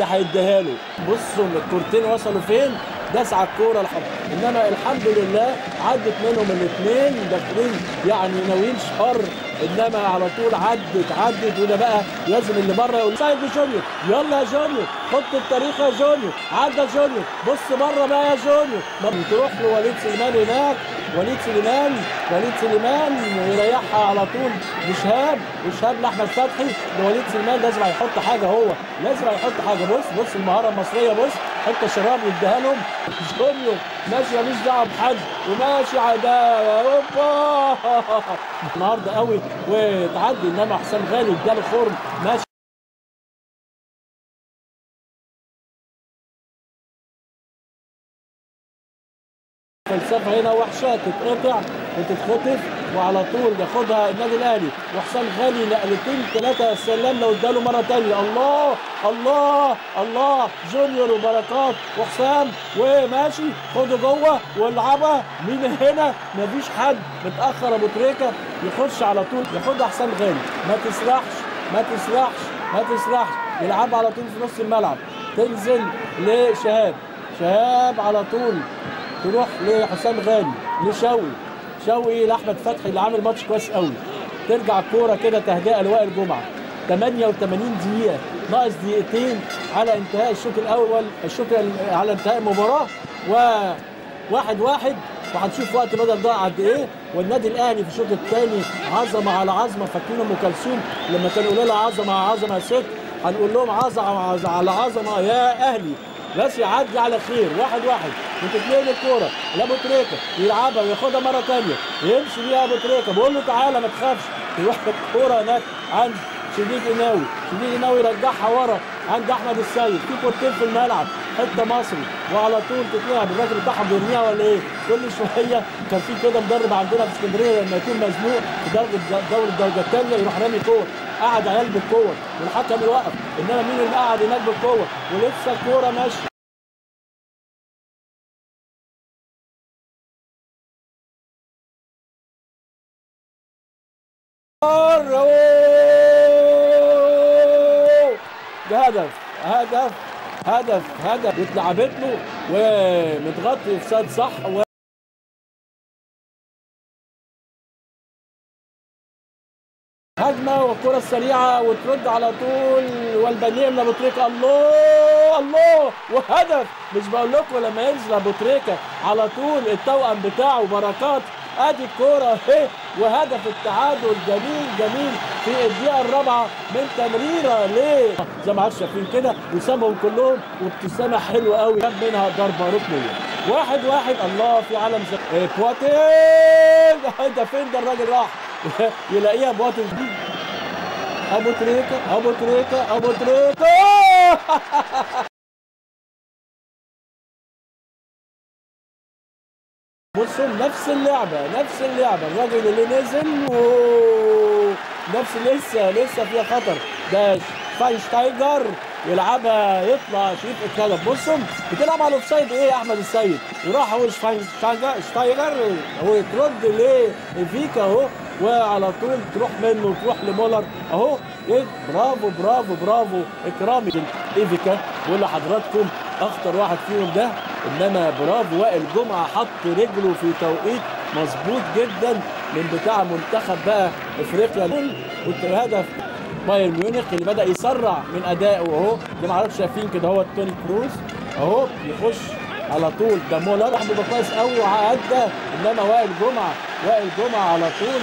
هيديها له. بصوا الكورتين وصلوا فين، داس على الكوره انما الحمد لله عدت منهم الاثنين داخلين يعني ناويين شر، انما على طول عدت وده بقى لازم اللي بره يقول سايد جونيور، يلا يا جونيور حط التاريخ يا جونيور، عدى جونيور بص بره بقى يا جونيور، تروح له وليد سليمان هناك، وليد سليمان يريحها على طول وشهاب لاحمد فتحي، لوليد سليمان لازم هيحط حاجه، هو لازم هيحط حاجه. بص المهاره المصريه، بص حته شراب يديها لهم جونيور ماشي ماليش دعوه بحد وماشي ده اوبا النهارده قوي وتعدي، انما حسام غالي اداله خرم ماشي. فلسفه هنا وحشه تتقطع وتتخطف وعلى طول ياخدها النادي الاهلي، وحسام غالي نقلتين ثلاثه سلام لو اداله مره ثانيه. الله جونيور وبركات وحسام وماشي خده جوه والعبها مين هنا؟ مفيش حد، متاخر ابو تريكه يخش على طول ياخدها حسام غالي، ما تسرحش يلعبها على طول في نص الملعب، تنزل لشهاب على طول تروح لحسام غالي لشوقي لاحمد فتحي اللي عامل ماتش كويس قوي، ترجع الكوره كده تهدئه لوائل جمعه. 88 دقيقه ناقص دقيقتين على انتهاء الشوط الاول، على انتهاء المباراه و1-1 وهنشوف وقت بدل ضاع قد ايه. والنادي الاهلي في الشوط الثاني عظمه على عظمه، فاكرين ام كلثوم لما كانوا يقولوا لها عظمه على عظمه يا ست، هنقول لهم عظمه على عظمه يا اهلي، بس يعدي على خير. 1-1 وتتنقل الكوره لابو تريكه يلعبها وياخدها مره ثانيه يمشي بيها ابو تريكه، بيقول له تعالى ما تخافش، يروح الكوره هناك عند شديد قناوي يرجعها ورا عند احمد السيد، في كورتين في الملعب حته مصري وعلى طول تتلعب، الراجل بتاعهم بيرميها ولا ايه؟ كل شويه كان في كده مدرب عندنا في اسكندريه لما يكون مزنوق في دوري الدرجه الثانيه يروح رامي كور، قعد عيال بالكور والحكم يوقف، انما مين اللي قعد هناك بالكور ولسه الكوره ماشيه. هدف اتلعبت له ومتغطي في ساد صح هجمه والكره السريعه وترد على طول والبنيه من ابو تريكه، الله وهدف. مش بقول لكم لما ينزل ابو تريكه على طول التوأم بتاعه بركات، ادي الكوره اهي وهدف التعادل جميل في الدقيقه الرابعه من تمريره ليه زي ما عارف شايفين كده، وسامهم كلهم وابتسامه حلوه قوي، جاب منها ضربه ركنيه. 1-1 الله في عالم بواتين ده فين ده الراجل راح يلاقيها بواتين دي ابو تريكه بصوا نفس اللعبه الراجل اللي نزل نفس لسه فيها خطر، ده شفاينشتايجر يلعبها يطلع شريف اتكلم. بصوا بتلعب على الاوفسايد ايه يا احمد السيد، وراح هو شفاينشتايجر هو ترد لفيكا اهو، وعلى طول تروح منه تروح لمولر اهو. ايه برافو اكرامي ايفيكا بقول لحضراتكم اخطر واحد فيهم ده، انما برافو وائل جمعه حط رجله في توقيت مظبوط جدا من بتاع منتخب بقى افريقيا. هدف بايرن ميونخ اللي بدا يسرع من ادائه اهو زي ما حضراتكم شايفين كده، هو توني كروز اهو يخش على طول، ده مولر راح بيبقى كويس قوي وعدى، انما وائل جمعه على طول